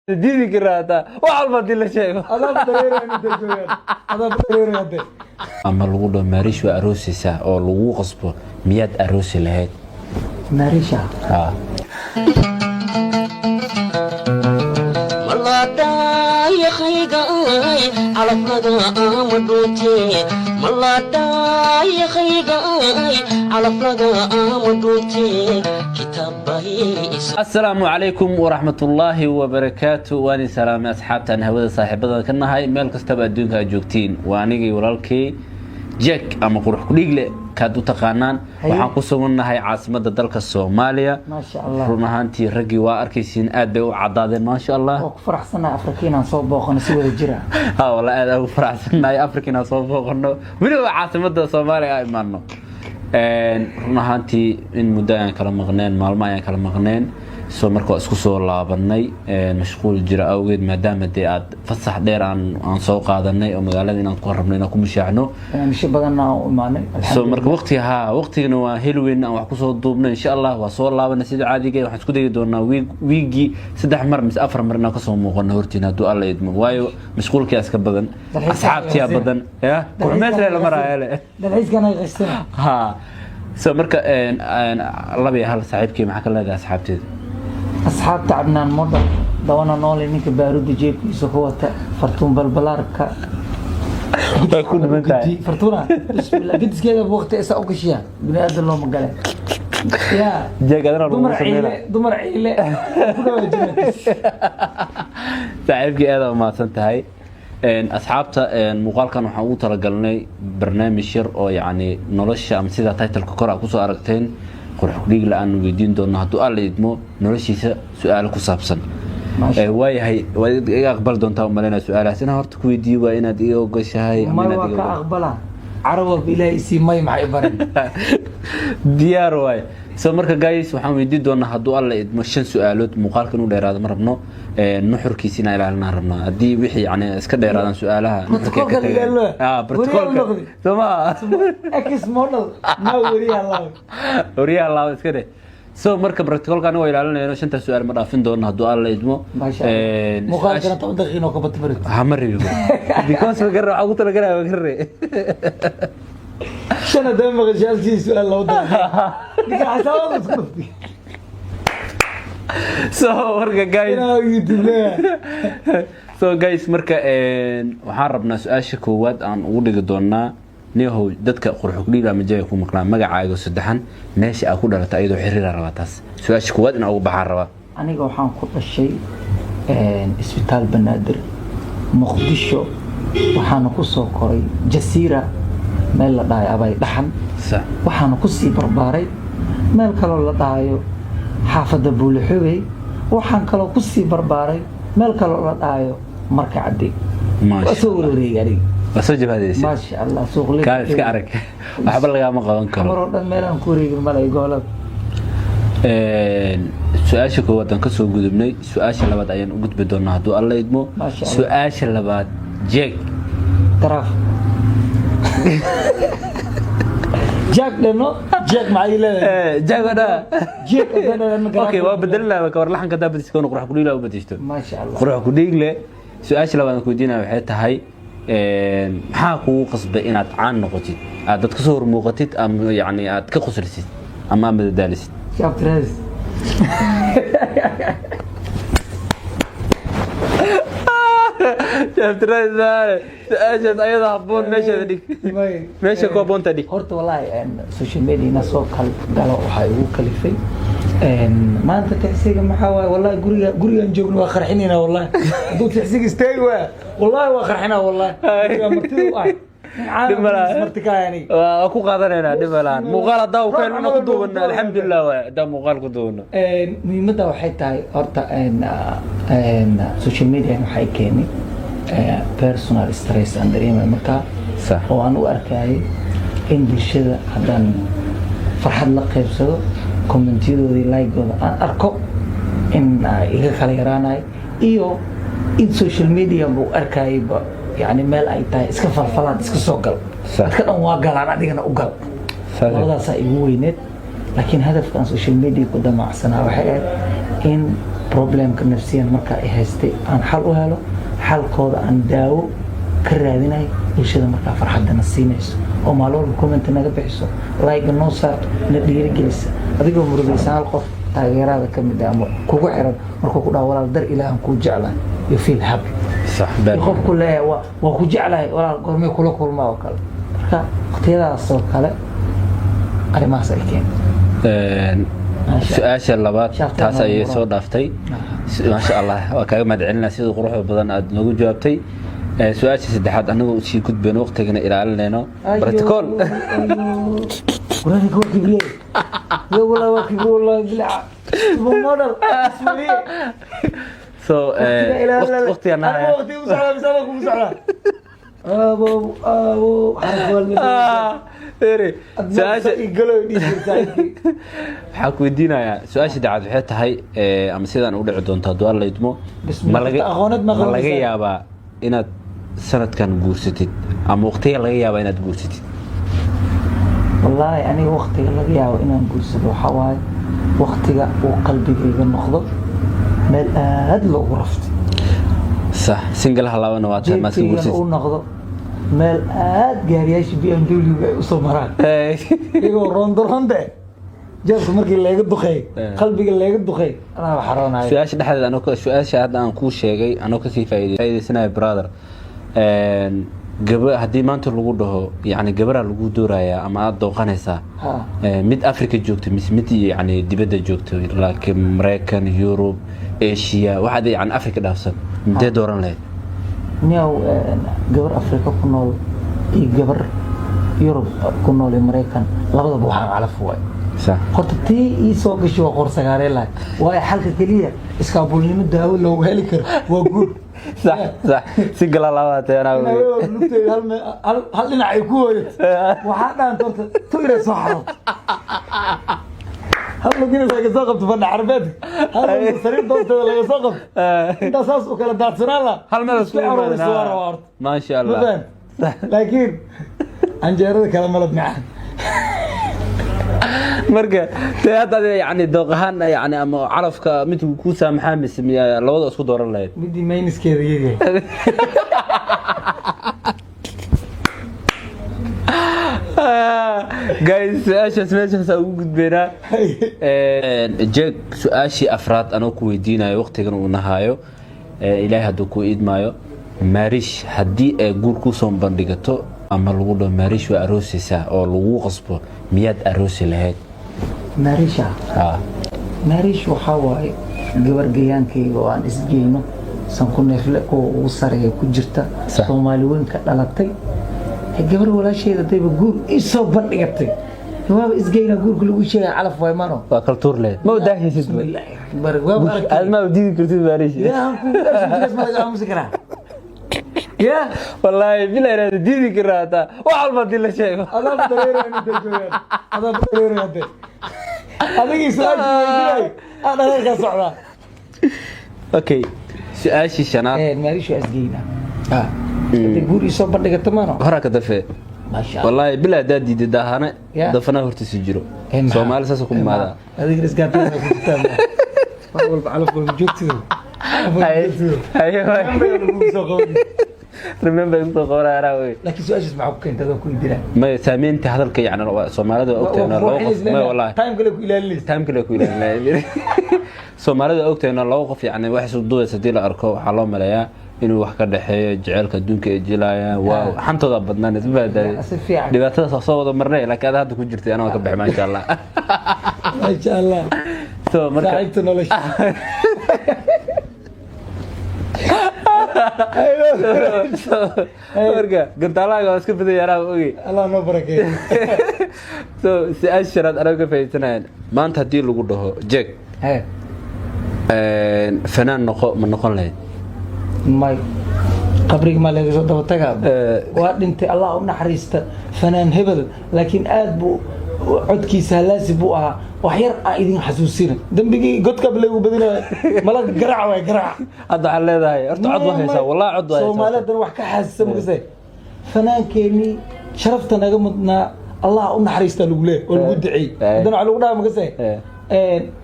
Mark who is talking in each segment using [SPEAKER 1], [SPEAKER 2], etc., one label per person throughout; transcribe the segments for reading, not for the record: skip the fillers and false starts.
[SPEAKER 1] ديدي كراتا وعلى دي شيء
[SPEAKER 2] هذا برير أنا تجوين هذا برير هذا
[SPEAKER 1] أما لو ماريش وأروسي سا أو لو قصبه 100 أروسي لهاد
[SPEAKER 2] ماريشا
[SPEAKER 3] يا خيقا على فلقا مدوتي ملاتا يا خيقا على فلقا مدوتي كتابي
[SPEAKER 1] السلام عليكم ورحمة الله وبركاته واني سلام أصحابتي أنا هودا صاحبة كنا هاي ميل كستبا الدنيا جوكتين وانيجي ولالكي جاك أما قروح كليجلي كادو تقانان waxaan ku suganahay caasimada dalka Soomaaliya
[SPEAKER 2] ما شاء الله
[SPEAKER 1] runaantii ragi waa arkaysiin aad bay u cadaadeen ma sha Allah
[SPEAKER 2] oo faraxsana Afrikiina soo booqano si wada jira
[SPEAKER 1] والله aad ugu faraxsanahay Afrikiina soo booqano waliba caasimada Soomaaliya ay maarno runaantii in muddo aan kala maqneen maalmo aan kala maqneen soo markaa isku soo laabanay mashquul jira awgeed maadaama aad fasax dheer aan soo qaadanay oo magaalada inaan ku rabnay inaan ku mushaahno
[SPEAKER 2] mishi badan oo imaanay
[SPEAKER 1] soo markaa waqtiga waa helweyn aan wax ku soo duubnay insha Allah waa soo laabanay sida caadiga waxaan isku dayay doonaa wiigi 3 mar mise 4 mar inaan ka soo muuqano hortiin haduu alla idmo waayo mashquulkiisa iska badan asxaabtiya badan ya kuxmeed la maraayo
[SPEAKER 2] dalxiiskana qeysana
[SPEAKER 1] ha soo markaa laba hal saaxiibkii maxaa ka leedahay asxaabteed
[SPEAKER 2] أصحاب تعبنا المرضى دوانا نولي نيك بارود جيب يسوقوها فرتون بالبلاركا
[SPEAKER 1] كنا من تاعي
[SPEAKER 2] فرتونا بسم الله قد كذا بوقت اسوق اشياء بني ادم لو مقال يا
[SPEAKER 1] جاي قدرنا
[SPEAKER 2] دمر عيله
[SPEAKER 1] تعبك هذا ما سنتهي أصحابته مقالكن waxaan ugu talagalnay barnaamij yar oo yaani nolosha ama sida title-ka kor ku soo aragteen qurux dhiig la aan weydiin doono haduu alla idmo noloshiisa su'aal ku saabsan waayahay waad iga aqbal doontaa u maleynaa su'aalahaas inaan horta ku weydiiyo waa inaad iga ogashahay
[SPEAKER 2] ama inaad iga aqbala carabo ilaahay si may maxay baran
[SPEAKER 1] diyaar waay soo marka guys waxaan weydiin doonaa haduu alla idmo 5 su'aalood muuqaalkan u dheeraado ma rabno nuxurkiisina ilaalinaan rabnaa hadii wixii yani iska dheeraadaan su'aalaha protocol toma
[SPEAKER 2] x model ma wariya Allah
[SPEAKER 1] iska dhe soo marka protocolkan waa ilaalinayno 5 su'aal ma dhaafin doono haduu alla idmo
[SPEAKER 2] muuqaalkan 10 daqiiqo ka batmarid
[SPEAKER 1] ha mariyo because garro ugu talagalay garre
[SPEAKER 2] شنو دائما غشال شيء سؤال لو ده ديك حسابات تكفي
[SPEAKER 1] so marka guys so guys marka waxaan rabnaa su'aasha koowaad aan ugu dhigi doonaa neehow dadka qurux dhiiga ma jay ku maqlaan magacaaga saddexan meesha aad ku dhalatay ayadoo xiriir rabataas su'aasha koowaad in ugu baxaan raba
[SPEAKER 2] aniga waxaan ku dhashay isbitaal banaadir muqdisho waxaan ku soo koray jasiira meel la dhaay abay dhaxan
[SPEAKER 1] sax
[SPEAKER 2] waxaan ku sii barbaaray meel kale la dhaayo xaafada buulixoobay waxaan kale ku sii barbaaray meel kale la dhaayo marka cadde
[SPEAKER 1] ma sha
[SPEAKER 2] Allah wareegay
[SPEAKER 1] wasoo jabaadaysi
[SPEAKER 2] ma sha Allah suuq leh
[SPEAKER 1] ka iska arag waxba laga ma qaban karo
[SPEAKER 2] mar oo dhan meel aan ku wareegay malay goolad
[SPEAKER 1] su'aasha koowaad aan ka soo gudubnay su'aasha labaad ayaan u gudbi doonaa haduu alla idmo su'aasha labaad jeeg
[SPEAKER 2] taraf جاك لأنه جاك معي لا
[SPEAKER 1] جاك أنا
[SPEAKER 2] جاك أنا
[SPEAKER 1] أوكي وبدل لا كور لحن كذا بتسكون قرح كلي لا وبتشتو
[SPEAKER 2] ما شاء الله
[SPEAKER 1] قرح كلي لا سؤال لو أنا كودينا بحياتها هاي محاكو قصب إن عن نقطة عدد كسور موقتت أم يعني عد كخسرسيت أمام الدالس
[SPEAKER 2] شاف ترز
[SPEAKER 1] شفت رأي أجد أيضا حبون ماشي ذيك ماشي كوبون تدي
[SPEAKER 2] هرت والله إن سوشيال ميديا نسوق قالوا وحيو كلفي ما أنت تحسيق محاوى والله قرية نجوبنا وخرحيننا والله دو تحسيق استيوا والله وخرحنا والله مرتكا يعني
[SPEAKER 1] أكو قادرنا دبلان مقال ده وكان نقدونا الحمد لله ده مقال قدونا
[SPEAKER 2] مهمة وحيتها هرت إن سوشيال ميديا waxay keenay personal stress and dream marka
[SPEAKER 1] صح
[SPEAKER 2] oo aan u arkay in bulshada hadan farxad la qaybsado commentiyadooda like-gooda aan arko in iga kala yaraanay iyo in social media buu arkay يعني مال أي تاي إسكان فرفلات إسكان سوقل كان واقع على عدينا أقل والله سايبوينت لكن هدف كان سوشيال ميديا قدام عسنا وحياة إن problemka nafsiyan marka ay haystay aan xal u helo xalkooda aan daawo ka raadinayo bulshada markaa farxadana siinayso oo maalwalba comment naga bixiso like noo saarto na dhiirigelisa adigoo murugaysan hal qof taageerada ka mid ah ama kugu xiran markuu ku dhaho walaal dar ilaahan kuu jeclaa you feel happy
[SPEAKER 1] صح بال
[SPEAKER 2] qofku leeyahay waa ku jeclahay walaal gormee kula kulmaa oo kale marka waqtiyadaas oo kale arrimahaas ay keeneen
[SPEAKER 1] su-aasha labaad taas ayay soo dhaaftay maasha allah waa kaaga mahadcelinaa sida quruxda badan aad noogu jawaabtay su-aasha saddexaad anagoo usii gudbayno waqtigana ilaalinayno protocol
[SPEAKER 2] وراني كوكي بلي يا والله واكي والله بلع مودر اسمعي
[SPEAKER 1] so waqti ana
[SPEAKER 2] وقتي وسعلا بسببكم وسعلا ابو حرف ولا
[SPEAKER 1] ere
[SPEAKER 2] ساشا يقولوا دي سايتي
[SPEAKER 1] waxaa ku weydiinayaa su-aasha dacad waxay tahay ama sidaan u dhici doonto hadduu alla idmo ma laga yaabaa inaad sanadkan guursatid ama waqtiga laga yaabaa inaad guursatid
[SPEAKER 2] والله أنا وقتي اللي جاوا إن نقول وحواي وقتي وقلبي ينخض مال هذا لو غرفت
[SPEAKER 1] صح سنجل هلا وانا واتها ما تقول سيد
[SPEAKER 2] نخض مال جارياش بي ام دبليو وصمرات يقول روندو جالس مركي اللي يقد دخي قلبي اللي يقد دخي أنا حرام عليه
[SPEAKER 1] سؤال شد حد أنا سؤال شهاد أنا كل شيء أنا كثير فايدة سنة برادر قبل هدي ما أنت اللي قوله يعني قبل اللي قوله يا أما دوقنيسا ميد أفريقيا جوكت ميد يعني دبادة جوكت لكن أمريكا يوروب إيشيا واحد يعني أفريقيا نفسها مدة دوران له
[SPEAKER 2] نيو قبل أفريقيا كنول قبل يوروب كنول أمريكا لابد بوحان على فوق
[SPEAKER 1] صح
[SPEAKER 2] قلت تي يسوق شو قرص قاريلا واي حلقة كلية إسكابولني مدة لو هلكر وقول
[SPEAKER 1] صح صح سجل الله أنا
[SPEAKER 2] هل نعيكوه وحنا أنت تقرأ صحراء هل لقينا ساق ساقب تفنى عربتك هل سرير دوست ولا ساقب أنت أساس وكلا دات سنالا
[SPEAKER 1] هل ما تسوي ما شاء الله
[SPEAKER 2] لكن أنجرد كلام ملد معه
[SPEAKER 1] marka taada yani doqahan yani ama carafka mid ku saamaxaa mismiya labada isku dooran lahayd
[SPEAKER 2] midii mayniskeeda yahay
[SPEAKER 1] guys meeshaas ugu gudbeena jeeg su-aashii afraad anoo ku weydiinayo waqtigan uu nahaayo ilaahay hadduu ku idmaayo maarish haddii ay guur ku soo bandhigato ama lagu dhaho maarish waa aroosaysaa oo lagu qasbo miyaad aroosi lahayd
[SPEAKER 2] ماريشا ماريش وحواي جبر جيانكي وان إسجينه سنكون نفلق وصاري كجرتا سوماليون كدلتي جبر ولا شيء ده بيقول إيصاب بنيتي هو إسجينا يقول كل شيء على فايمانه
[SPEAKER 1] وكالتور له ما وداه
[SPEAKER 2] بسم الله برجوا
[SPEAKER 1] ما ودي كرتي ماريش
[SPEAKER 2] يا أنكو ما جاهم سكرا يا
[SPEAKER 1] والله بلا يراد ديدي كراتا وعلى دي لا شيء
[SPEAKER 2] هذا بدرير يعني تجوين هذا بدرير هذا هذا يسأل أنا هيك صعبة
[SPEAKER 1] أوكي سؤال شنات
[SPEAKER 2] ماري شو أسجينا تقول يصاب بدك تمانه
[SPEAKER 1] هراك دفع
[SPEAKER 2] ما شاء الله
[SPEAKER 1] والله بلا دادي دهانا دفنا هرت سجرو سومال ساسكم ماذا
[SPEAKER 2] هذه رزقات أنا كنت أقول بعرف جبته
[SPEAKER 1] remember inta qoraara way
[SPEAKER 2] laakiin su'aasha isma xogka inta ku diraa
[SPEAKER 1] ma saameynta hadalka yani Soomaalida ogtayna loo qof ma wallahi time kale ku ilaalin Soomaalida ogtayna loo qof yani wax soo duubay sadii la arko waxa loo maleeyaa inuu wax ka dhaxeeyo jaceelka adduunka ee jilaaya waa xantooda badnaan isbaaday dhibaatada soo wada marnay laakiin hadda ku jirtay ana ka baxay ma sha Allah
[SPEAKER 2] ma sha Allah
[SPEAKER 1] so marka
[SPEAKER 2] saacibta nolosha
[SPEAKER 1] marka gantaalaaga iska badan yaraa ogi
[SPEAKER 2] Allah noo barakeeyo
[SPEAKER 1] so si asharaad araga faysanaan maanta hadii lagu dhaho jeeg fanaan ma noqon lahayd
[SPEAKER 2] may qabriga ma laga soo daba tagaa waa dhintay Allah u naxariista fanaan hebel laakiin aad buu codkiisa halaasi buu ahaa wax yar idin xasuusina dambigii godka bilagu badinaa mala garaac way garaac
[SPEAKER 1] hadda aan leedahay horta cod waxaysa wallahi cod waxaysa
[SPEAKER 2] Soomaalidan wax ka xasuusan markay fanaankeenii sharafta naga mudnaa Allah u naxariista lagu leeyahay oo lagu duceey haddana waxa lagu dhahay markay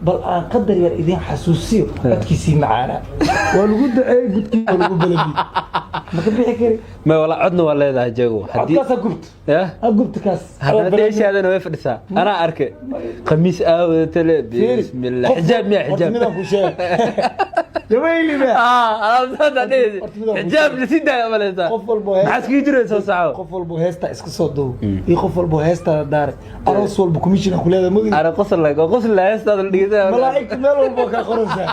[SPEAKER 2] bal aan qadar yar idin xasuusiyo codkiisii macaana waa lagu duceeyey gudkii waa lagu balabi ma ka bixi kari
[SPEAKER 1] ما والله عدنا ولا إذا جاوا
[SPEAKER 2] codkaas ha gubto ha gubto kaas
[SPEAKER 1] هذا ليش هذا أنا ويفرسها أنا أركي قميص أو تلا بسم الله حجاب يا حجاب
[SPEAKER 2] يا ويلي بقى
[SPEAKER 1] أنا صدق حجاب نسيت يا ملذا
[SPEAKER 2] qof walbo heesta
[SPEAKER 1] maxaad ka jira soo saco
[SPEAKER 2] qof walbo heesta iska soo dhow iyo qof walbo heesta daar aroos walbo commission ku leedahay magii
[SPEAKER 1] أنا قصر لا يستاذ الدقيقة
[SPEAKER 2] malaa'ik meel walbo ka qoraysa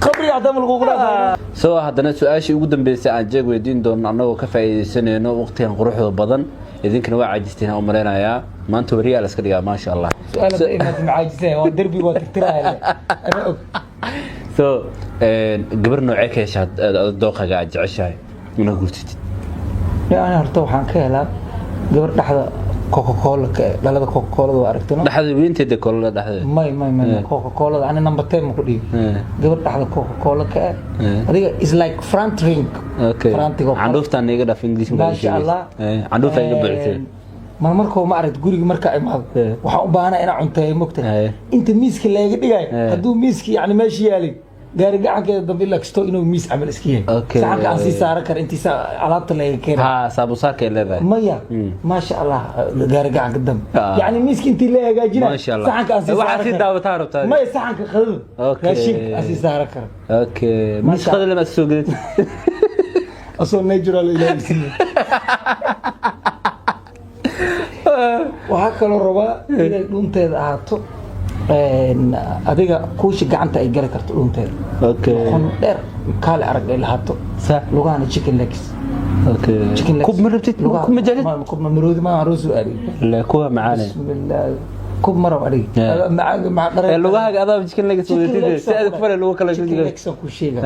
[SPEAKER 2] qabri adam lagu quraacay
[SPEAKER 1] soo haddana su'aashii ugu dambeysay aan jeeg weydiin doono annagoo ka faa'iideysanayno waqtigan quruxda badan idinkana waa caajisteen oo mareenayaa maanta wariyaal iska dhigaa ma sha Allah
[SPEAKER 2] su'aalaha imaad macaajisay waa darbi waa tirtiraay ana og
[SPEAKER 1] so gabar noocee ka heshaad dooqaga aad jeceshahay una guurtid
[SPEAKER 2] yani horta waxaan ka helaa gabar dhaxda Coca-Cola dhalada Coca-Cola oo aragtino
[SPEAKER 1] dhaxda weynteeda Coca-Cola dhaxda
[SPEAKER 2] may Coca-Cola ani number 10 ma ku dhigi gabar dhaxda Coca-Cola ka adiga is like front ring
[SPEAKER 1] okay canduftan iga dhaf English
[SPEAKER 2] ma sha Allah
[SPEAKER 1] candufa iga bixisay
[SPEAKER 2] markoo ma aragti guriga marka imaado waxaan u baahnaa inaan cunteeyo mogtahay inta miiska laga dhigay haduu miiski yani meeshii yaalay gaari gacankeeda dambe ilaa kasto inuu miis camal iska yahay saxanka aan sii saaran kar intiisa alaabta laga keenay
[SPEAKER 1] ha saabusaarka leedahay
[SPEAKER 2] maya ma sha Allah gaari gacanka dambe yani miiski intii la hagaajinay saxanka aan sii saaran
[SPEAKER 1] waxa si daawataa rabtaa
[SPEAKER 2] maya saxanka qadada raashin aan sii saaran kar
[SPEAKER 1] okay miis qadada lama soo gelin
[SPEAKER 2] asoo natural ilaahay waxaa kaloo rabaa inay dhunteeda ahaato adiga kuushi gacanta ay gali karto dhunteeda qon dheer kaale arag ay lahaato lugahana chicken legs chicken legs
[SPEAKER 1] kub ma rabtid kub ma jalid
[SPEAKER 2] kub ma maroodi ma roosu ari
[SPEAKER 1] la kuwa macaane
[SPEAKER 2] bismillah kub maro ari ma dhare
[SPEAKER 1] lugaha adaa chicken legs wadid si aad fara lugu kala
[SPEAKER 2] chicken legs ku sheega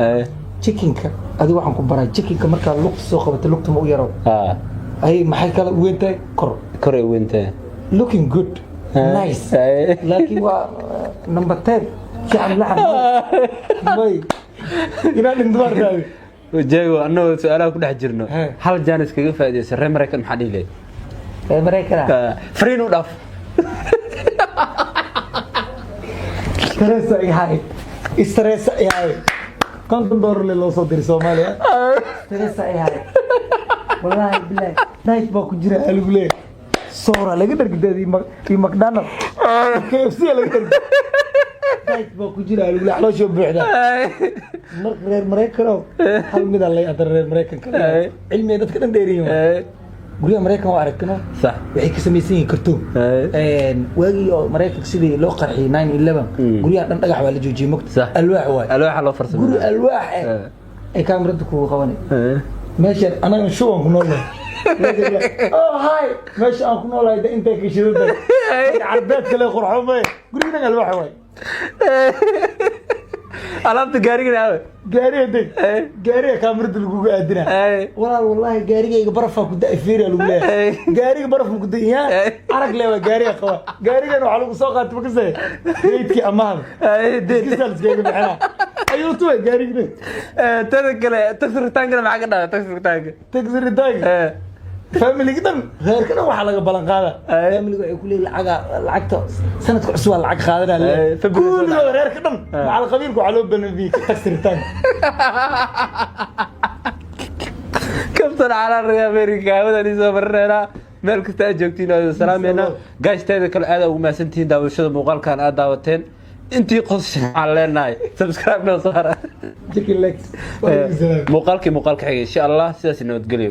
[SPEAKER 2] chickenka adiga waxaan ku baray chickenka marka lugta soo qabato lugta ma u yaro ay maxay kala weentay kor
[SPEAKER 1] ay weentay
[SPEAKER 2] looking good nice laakiin waa number 10 fiican laxan may ina dhindwar daay
[SPEAKER 1] wajeego anoo su'aalaha ku dhex jirno hal jaanis kaga faa'iideysan reer Mareykan maxaa dhigay
[SPEAKER 2] reer Mareykan
[SPEAKER 1] free u dhaaf
[SPEAKER 2] stress ay hay $50 loo soo diray Soomaaliya stress ay hay wallahi billahi night baa ku jira alugule soora laga dhargidadii McDonald's KFC laga dhargid night baa ku jira alugule xaloosho buuxda marka reer Mareykan hal mid alla adar reer Mareykan kale cilmiga dadka dhan dheeriyo guriga Mareykan waa aragtino
[SPEAKER 1] sax
[SPEAKER 2] waxay ka samaysan yihiin kartoon waagi oo Mareykan sidii loo qarxiyay 9/11 guriga dhan dhagax waa la joojiyay mogta alwaax waay
[SPEAKER 1] alwaax loo farsamay
[SPEAKER 2] guri alwaax ay kaamirada ku qabanay meeshan anaga shuwan ku nool oh hi meesha aan ku noolahay inta ka shiday carbeed kale qurxoomay guriga alwaax waay
[SPEAKER 1] alaabta gaariga
[SPEAKER 2] gaariga kaamirada lagu aadina wallahi gaarigayga baraf ku daay fiiriya lagu leeyahay gaariga baraf ku daaya arag leeyahay gaariga qaba gaarigan waxa lagu soo qaatay makasay geedkii amaah deedkiisaalskeega maxaa ayuu tuway gaariga
[SPEAKER 1] tada kale taxiritaanka maxaa ka dhacay taxiritaanka
[SPEAKER 2] family gidan reerkana waxa laga balan qaada family ay ku leeyahay lacagta sanadka cusub lacag qaadanaa kullu reerka dhan macal qabiilku waxa loo banabiyay taxiritaan
[SPEAKER 1] كابتن على الرياض أمريكا هذا اللي زمرنا مالك تأجوكتين هذا سلامنا جايز تاني كل هذا وما سنتين داو شو مقال كان داوتين انتي قص علينا سبسكرايب نصارى
[SPEAKER 2] تشيكن ليكس
[SPEAKER 1] مقالك حقيقي ان شاء الله سياسي انه تقلي